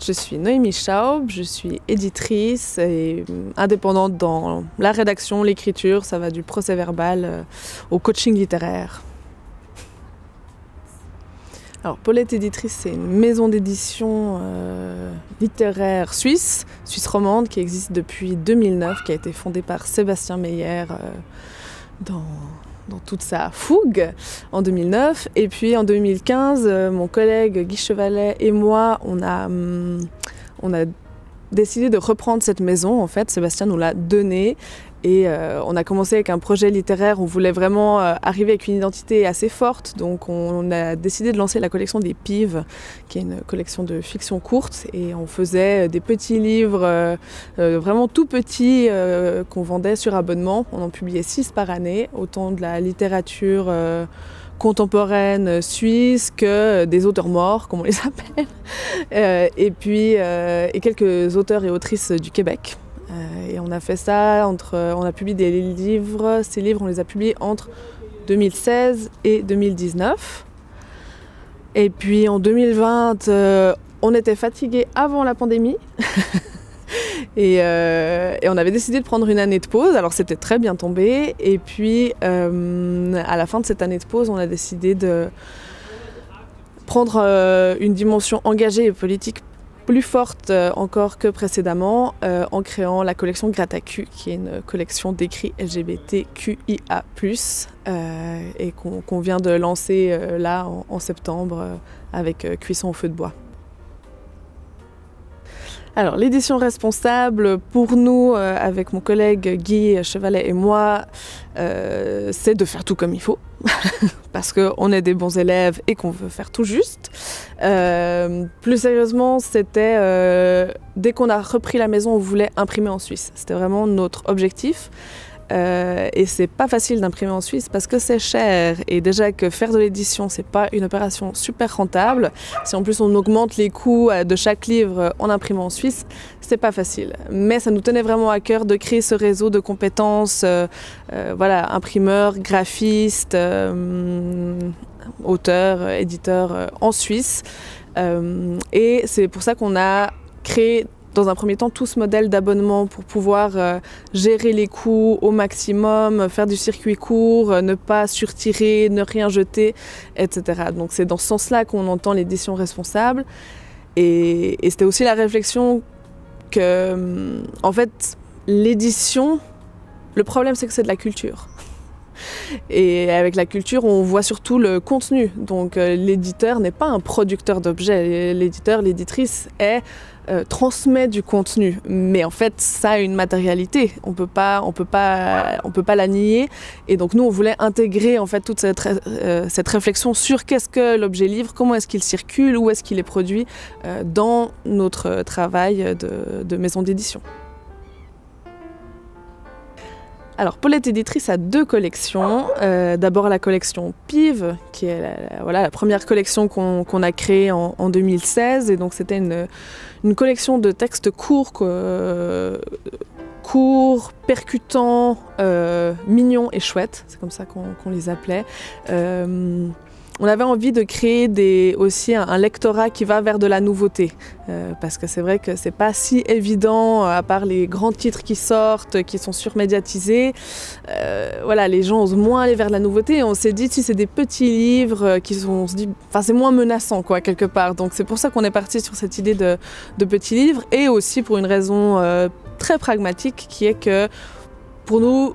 Je suis Noémie Schaub, je suis éditrice et indépendante dans la rédaction, l'écriture, ça va du procès-verbal au coaching littéraire. Alors, Paulette Éditrice, c'est une maison d'édition littéraire suisse romande, qui existe depuis 2009, qui a été fondée par Sébastien Meyer dans toute sa fougue en 2009. Et puis en 2015, mon collègue Guy Chevalet et moi, on a décidé de reprendre cette maison. En fait, Sébastien nous l'a donnée. Et on a commencé avec un projet littéraire, on voulait vraiment arriver avec une identité assez forte, donc on a décidé de lancer la collection des Pives, qui est une collection de fiction courte, et on faisait des petits livres vraiment tout petits qu'on vendait sur abonnement. On en publiait 6 par année, autant de la littérature contemporaine suisse que des auteurs morts, comme on les appelle, et puis quelques auteurs et autrices du Québec. Et on a fait ça on a publié des livres, ces livres on les a publiés entre 2016 et 2019. Et puis en 2020, on était fatigués avant la pandémie et on avait décidé de prendre une année de pause, alors c'était très bien tombé. Et puis à la fin de cette année de pause, on a décidé de prendre une dimension engagée et politique plus forte encore que précédemment en créant la collection Gratacu, qui est une collection d'écrits LGBTQIA+, et qu'on vient de lancer là en septembre avec Cuisson au feu de bois. Alors, l'édition responsable, pour nous, avec mon collègue Guy Chevalet et moi, c'est de faire tout comme il faut, parce qu'on est des bons élèves et qu'on veut faire tout juste. Plus sérieusement, c'était, dès qu'on a repris la maison, on voulait imprimer en Suisse. C'était vraiment notre objectif. Et c'est pas facile d'imprimer en Suisse parce que c'est cher, et déjà que faire de l'édition c'est pas une opération super rentable. Si en plus on augmente les coûts de chaque livre en imprimant en Suisse, c'est pas facile. Mais ça nous tenait vraiment à cœur de créer ce réseau de compétences, voilà, imprimeurs, graphistes, auteurs, éditeurs en Suisse. Et c'est pour ça qu'on a créé dans un premier temps tout ce modèle d'abonnement pour pouvoir gérer les coûts au maximum, faire du circuit court, ne pas surtirer, ne rien jeter, etc. Donc c'est dans ce sens-là qu'on entend l'édition responsable. Et c'était aussi la réflexion que, en fait, l'édition, le problème c'est que c'est de la culture. Et avec la culture, on voit surtout le contenu. Donc l'éditeur n'est pas un producteur d'objets. L'éditeur, l'éditrice transmet du contenu. Mais en fait, ça a une matérialité. On peut pas la nier. Et donc nous, on voulait intégrer en fait toute cette réflexion sur qu'est-ce que l'objet livre, comment est-ce qu'il circule, où est-ce qu'il est produit dans notre travail de maison d'édition. Alors, Paulette Éditrice a 2 collections. D'abord la collection Pives, qui est la première collection qu'on a créée en 2016. Et donc c'était une collection de textes courts, percutants, mignons et chouettes. C'est comme ça qu'on les appelait. On avait envie de créer aussi un lectorat qui va vers de la nouveauté, parce que c'est vrai que c'est pas si évident, à part les grands titres qui sortent, qui sont surmédiatisés. Voilà, les gens osent moins aller vers la nouveauté, et on s'est dit si c'est des petits livres on se dit, enfin c'est moins menaçant quoi quelque part. Donc c'est pour ça qu'on est parti sur cette idée de petits livres, et aussi pour une raison très pragmatique, qui est que pour nous,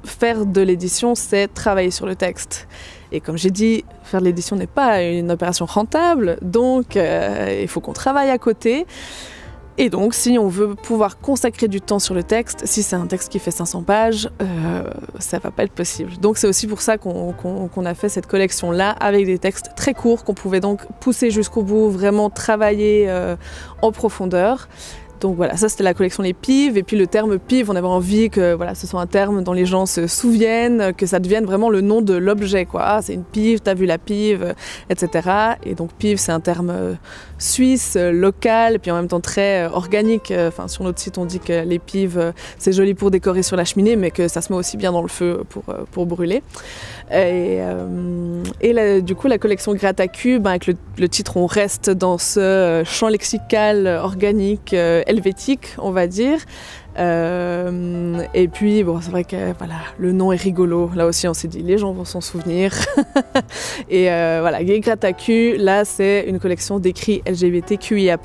faire de l'édition, c'est travailler sur le texte. Et comme j'ai dit, faire de l'édition n'est pas une opération rentable, donc il faut qu'on travaille à côté. Et donc, si on veut pouvoir consacrer du temps sur le texte, si c'est un texte qui fait 500 pages, ça va pas être possible. Donc c'est aussi pour ça qu'on a fait cette collection-là, avec des textes très courts, qu'on pouvait donc pousser jusqu'au bout, vraiment travailler en profondeur. Donc voilà, ça c'était la collection Les Pives. Et puis le terme pive, on avait envie que voilà, ce soit un terme dont les gens se souviennent, que ça devienne vraiment le nom de l'objet, quoi. Ah, c'est une pive, t'as vu la pive, etc. Et donc pive, c'est un terme suisse, local, et puis en même temps très organique. Enfin, sur notre site, on dit que les pives, c'est joli pour décorer sur la cheminée, mais que ça se met aussi bien dans le feu pour brûler. Et là, du coup, la collection Grattacube, avec le titre, on reste dans ce champ lexical organique, helvétique, on va dire. Et puis, bon, c'est vrai que voilà, le nom est rigolo. Là aussi, on s'est dit, les gens vont s'en souvenir. Et voilà, Gay Grattacu, là, c'est une collection d'écrits LGBTQIA+.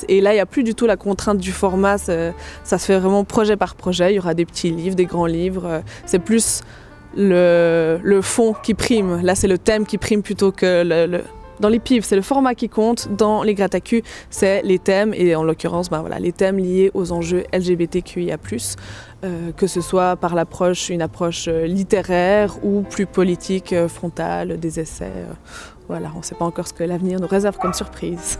Et là, il n'y a plus du tout la contrainte du format. Ça se fait vraiment projet par projet. Il y aura des petits livres, des grands livres. C'est plus le fond qui prime. Là, c'est le thème qui prime plutôt que Dans les pives, c'est le format qui compte. Dans les Grattacus, c'est les thèmes. Et en l'occurrence, ben voilà, les thèmes liés aux enjeux LGBTQIA+, que ce soit par une approche littéraire ou plus politique, frontale, des essais. Voilà, on ne sait pas encore ce que l'avenir nous réserve comme surprise.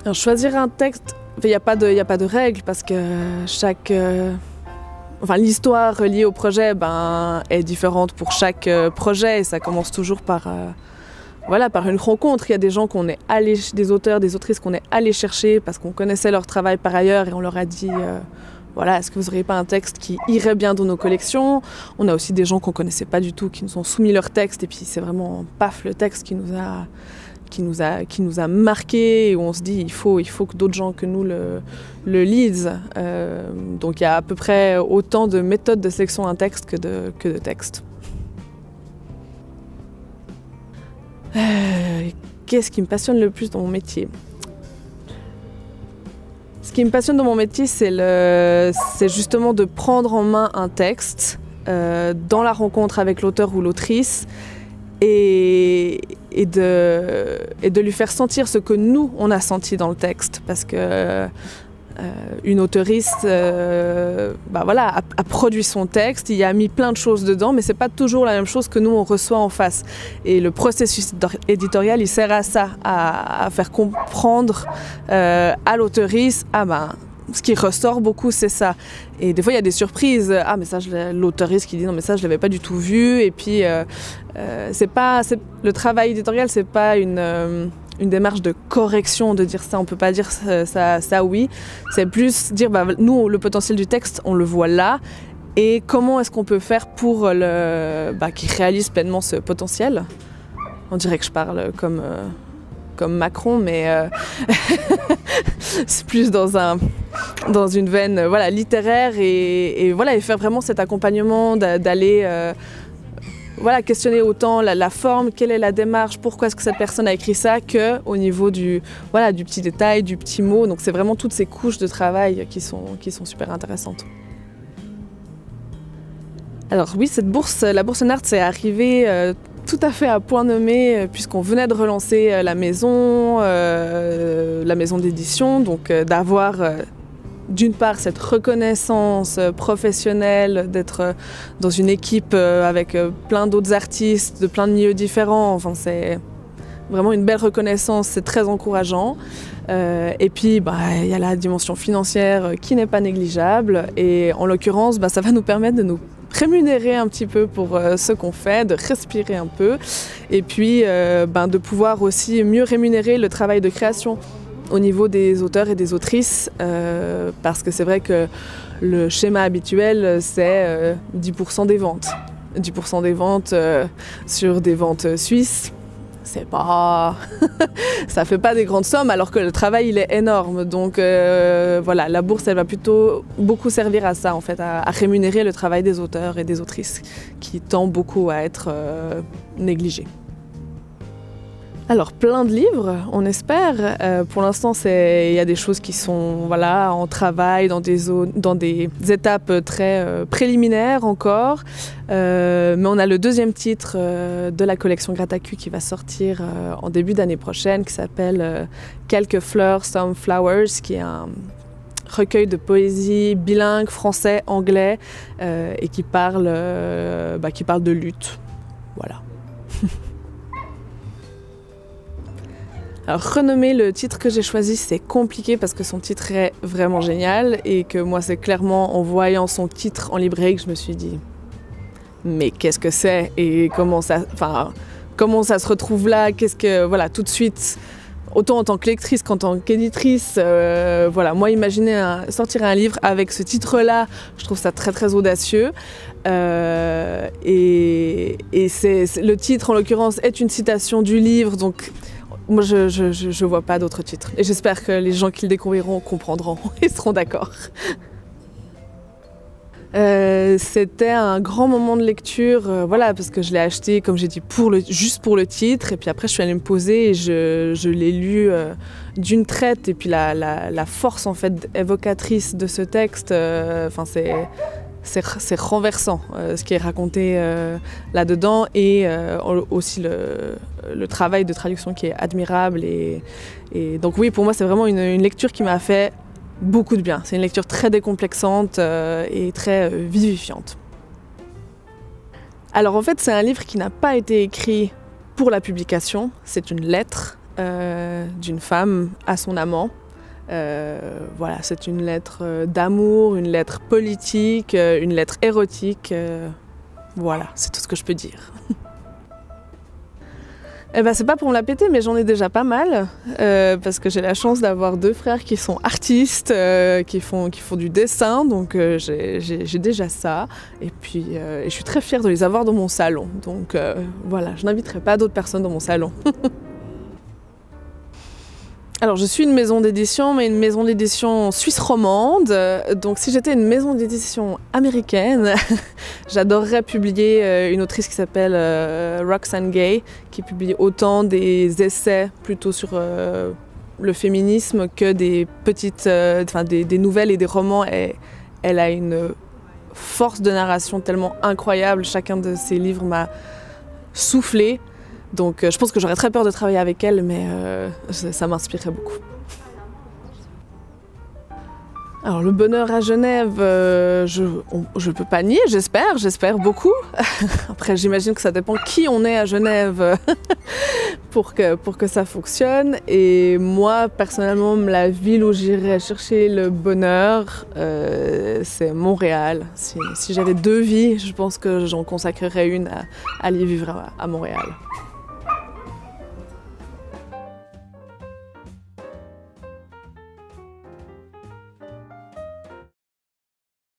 Alors, choisir un texte, il n'y a pas de règle parce que l'histoire liée au projet est différente pour chaque projet et ça commence toujours par une rencontre. Il y a des gens des auteurs, des autrices qu'on est allés chercher parce qu'on connaissait leur travail par ailleurs et on leur a dit est-ce que vous n'auriez pas un texte qui irait bien dans nos collections? On a aussi des gens qu'on ne connaissait pas du tout qui nous ont soumis leur texte et puis c'est vraiment paf le texte qui nous a marqué et où on se dit il faut que d'autres gens que nous le lisent. Donc il y a à peu près autant de méthodes de sélection d'un texte que de textes. Qu'est-ce qui me passionne le plus dans mon métier? Ce qui me passionne dans mon métier, c'est justement de prendre en main un texte dans la rencontre avec l'auteur ou l'autrice et de lui faire sentir ce que nous, on a senti dans le texte. Parce que une auteuriste a produit son texte, il y a mis plein de choses dedans, mais c'est pas toujours la même chose que nous, on reçoit en face. Et le processus éditorial, il sert à ça, à faire comprendre à l'auteuriste, ce qui ressort beaucoup, c'est ça. Et des fois, il y a des surprises. Mais ça, l'auteuriste qui dit non, mais ça, je l'avais pas du tout vu. Et puis, le travail éditorial, c'est pas une démarche de correction, de dire ça, on peut pas dire ça oui. C'est plus dire, nous, le potentiel du texte, on le voit là. Et comment est-ce qu'on peut faire pour qu'il réalise pleinement ce potentiel? On dirait que je parle comme Macron, mais c'est plus dans une veine littéraire et faire vraiment cet accompagnement d'aller questionner autant la forme, quelle est la démarche, pourquoi est-ce que cette personne a écrit ça, qu'au niveau du petit détail, du petit mot. Donc c'est vraiment toutes ces couches de travail qui sont super intéressantes. Alors oui, la bourse Nart, c'est arrivé tout à fait à point nommé puisqu'on venait de relancer la maison d'édition, donc d'avoir d'une part cette reconnaissance professionnelle, d'être dans une équipe avec plein d'autres artistes de plein de milieux différents, enfin c'est vraiment une belle reconnaissance, c'est très encourageant. Et puis il y a la dimension financière qui n'est pas négligeable et en l'occurrence ça va nous permettre de nous rémunérer un petit peu pour ce qu'on fait, de respirer un peu et puis de pouvoir aussi mieux rémunérer le travail de création au niveau des auteurs et des autrices parce que c'est vrai que le schéma habituel c'est 10% des ventes. 10% des ventes sur des ventes suisses. C'est pas... ça fait pas des grandes sommes alors que le travail il est énorme. Donc la bourse elle va plutôt beaucoup servir à ça en fait, à rémunérer le travail des auteurs et des autrices qui tend beaucoup à être négligé. Alors plein de livres, on espère. Pour l'instant, il y a des choses qui sont en travail, dans des étapes très préliminaires encore. Mais on a le deuxième titre de la collection Grattacu qui va sortir en début d'année prochaine, qui s'appelle Quelques fleurs, Some Flowers, qui est un recueil de poésie bilingue, français-anglais, et qui parle de lutte. Voilà. Alors renommer le titre que j'ai choisi, c'est compliqué parce que son titre est vraiment génial et que moi c'est clairement en voyant son titre en librairie que je me suis dit mais qu'est-ce que c'est et comment ça se retrouve là, voilà, tout de suite, autant en tant que lectrice qu'en tant qu'éditrice, voilà, moi imaginer sortir un livre avec ce titre-là, je trouve ça très très audacieux. Et le titre en l'occurrence est une citation du livre, donc moi je vois pas d'autre titre. Et j'espère que les gens qui le découvriront comprendront et seront d'accord. C'était un grand moment de lecture, voilà, parce que je l'ai acheté, comme j'ai dit, juste pour le titre, et puis après je suis allée me poser et je l'ai lu d'une traite, et puis la force en fait évocatrice de ce texte, c'est renversant ce qui est raconté là-dedans, et aussi le travail de traduction qui est admirable, et donc oui, pour moi c'est vraiment une lecture qui m'a fait beaucoup de bien. C'est une lecture très décomplexante et très vivifiante. Alors en fait, c'est un livre qui n'a pas été écrit pour la publication. C'est une lettre d'une femme à son amant. Voilà, c'est une lettre d'amour, une lettre politique, une lettre érotique. Voilà, c'est tout ce que je peux dire. Eh ben, c'est pas pour me la péter, mais j'en ai déjà pas mal, parce que j'ai la chance d'avoir 2 frères qui sont artistes, qui font du dessin, donc j'ai déjà ça, et puis je suis très fière de les avoir dans mon salon, donc voilà, je n'inviterai pas d'autres personnes dans mon salon. Alors je suis une maison d'édition, mais une maison d'édition suisse romande, donc si j'étais une maison d'édition américaine, j'adorerais publier une autrice qui s'appelle Roxane Gay, qui publie autant des essais plutôt sur le féminisme que des petites, des nouvelles et des romans. Elle a une force de narration tellement incroyable, chacun de ses livres m'a soufflé. Donc je pense que j'aurais très peur de travailler avec elle, mais ça m'inspirerait beaucoup. Alors le bonheur à Genève, je peux pas nier, j'espère beaucoup. Après j'imagine que ça dépend qui on est à Genève pour que ça fonctionne. Et moi personnellement, la ville où j'irais chercher le bonheur, c'est Montréal. Si j'avais 2 vies, je pense que j'en consacrerais une à aller vivre à Montréal.